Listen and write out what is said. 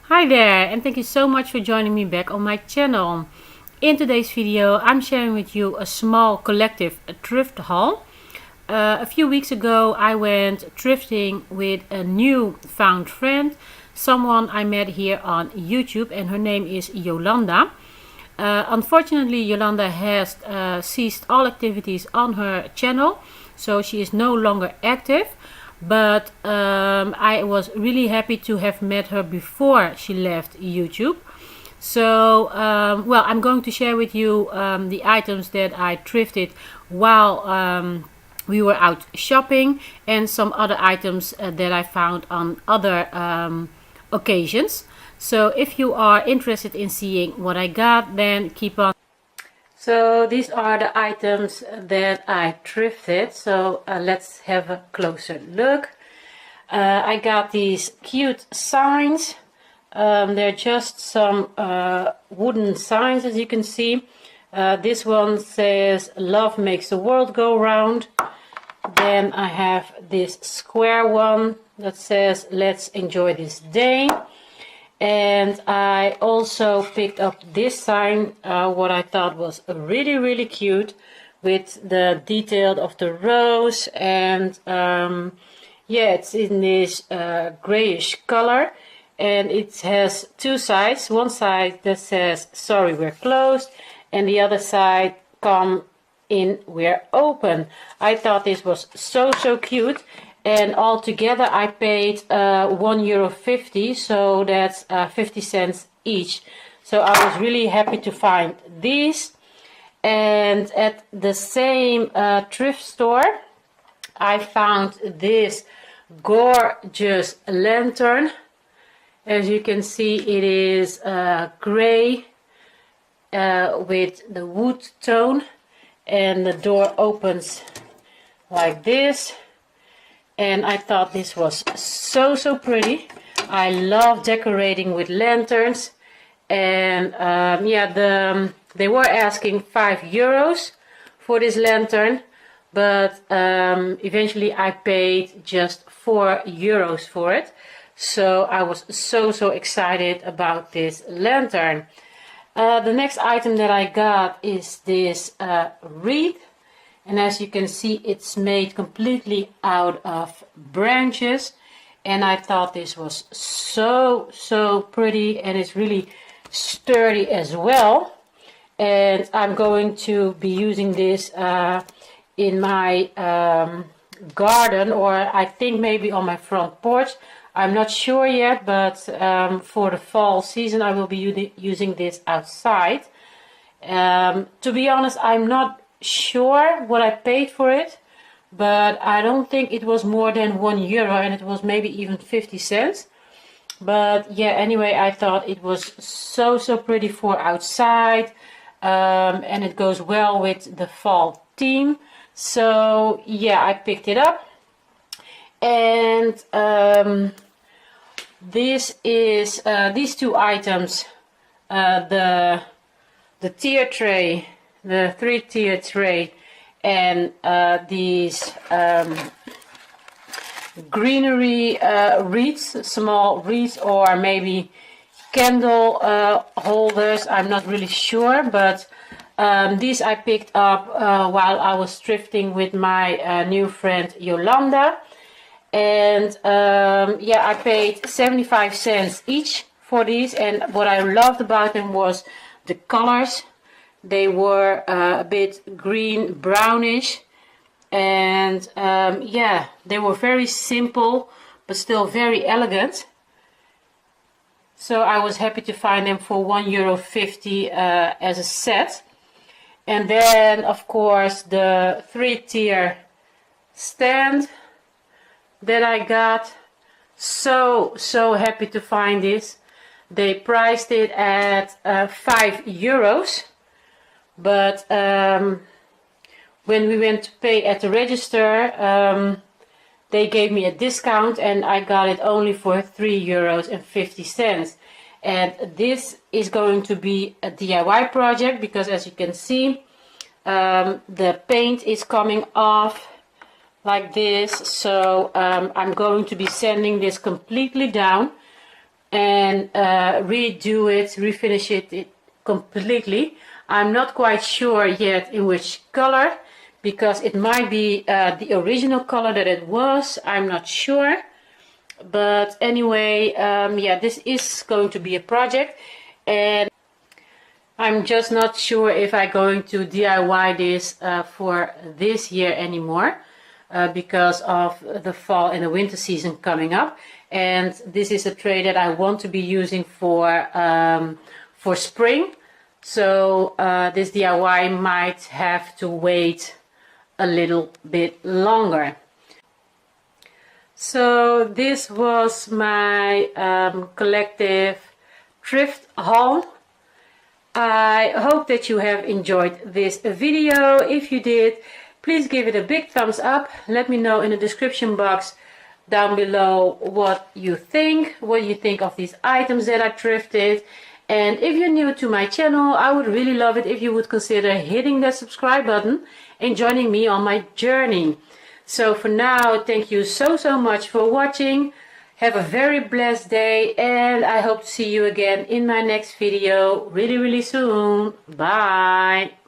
Hi there, and thank you so much for joining me back on my channel. In today's video I'm sharing with you a small collective thrift haul. A few weeks ago I went thrifting with a new found friend, someone I met here on YouTube, and her name is Yolanda. Unfortunately, Yolanda has ceased all activities on her channel, so she is no longer active. But I was really happy to have met her before she left YouTube. So, well, I'm going to share with you the items that I thrifted while we were out shopping, and some other items that I found on other occasions. So if you are interested in seeing what I got, then keep on. So these are the items that I thrifted. So let's have a closer look. I got these cute signs. They're just some wooden signs, as you can see. This one says "Love makes the world go round." Then I have this square one that says "Let's enjoy this day." And I also picked up this sign, what I thought was really cute, with the detail of the rose, and yeah, it's in this grayish color, and it has two sides. One side that says "Sorry, we're closed," and the other side "Come in, we're open." I thought this was so cute. And all together I paid €1.50, so that's 50 cents each. So I was really happy to find these. And at the same thrift store, I found this gorgeous lantern. As you can see, it is gray with the wood tone, and the door opens like this. And I thought this was so pretty. I love decorating with lanterns. And yeah, they were asking €5 for this lantern, but eventually I paid just €4 for it. So I was so excited about this lantern. The next item that I got is this wreath. And as you can see, it's made completely out of branches. And I thought this was so pretty, and it's really sturdy as well. And I'm going to be using this in my garden, or I think maybe on my front porch. I'm not sure yet, but for the fall season I will be using this outside. To be honest, I'm not sure what I paid for it, but I don't think it was more than €1, and it was maybe even 50 cents. But yeah, anyway, I thought it was so pretty for outside, and it goes well with the fall theme. So yeah, I picked it up. And this is these two items, the tier tray, the 3-tier tray, and these greenery wreaths, small wreaths, or maybe candle holders. I'm not really sure, but these I picked up while I was thrifting with my new friend Yolanda. And yeah, I paid 75 cents each for these, and what I loved about them was the colors. They were a bit green brownish, and yeah, they were very simple but still very elegant. So I was happy to find them for €1.50 as a set. And then of course the 3-tier stand that I got. So happy to find this. They priced it at €5. But when we went to pay at the register, they gave me a discount, and I got it only for €3.50. And this is going to be a DIY project, because as you can see, the paint is coming off like this. So I'm going to be sanding this completely down. and redo it, refinish it completely. I'm not quite sure yet in which color, because it might be the original color that it was. I'm not sure. But anyway, yeah, this is going to be a project, and I'm just not sure if I'm going to DIY this for this year anymore, because of the fall and the winter season coming up. And this is a tray that I want to be using for spring. So this DIY might have to wait a little bit longer. So this was my collective thrift haul. I hope that you have enjoyed this video. If you did, please give it a big thumbs up. Let me know in the description box down below what you think of these items that I thrifted. And if you're new to my channel, I would really love it if you would consider hitting the subscribe button and joining me on my journey. So for now, thank you so much for watching. Have a very blessed day, and I hope to see you again in my next video really soon. Bye.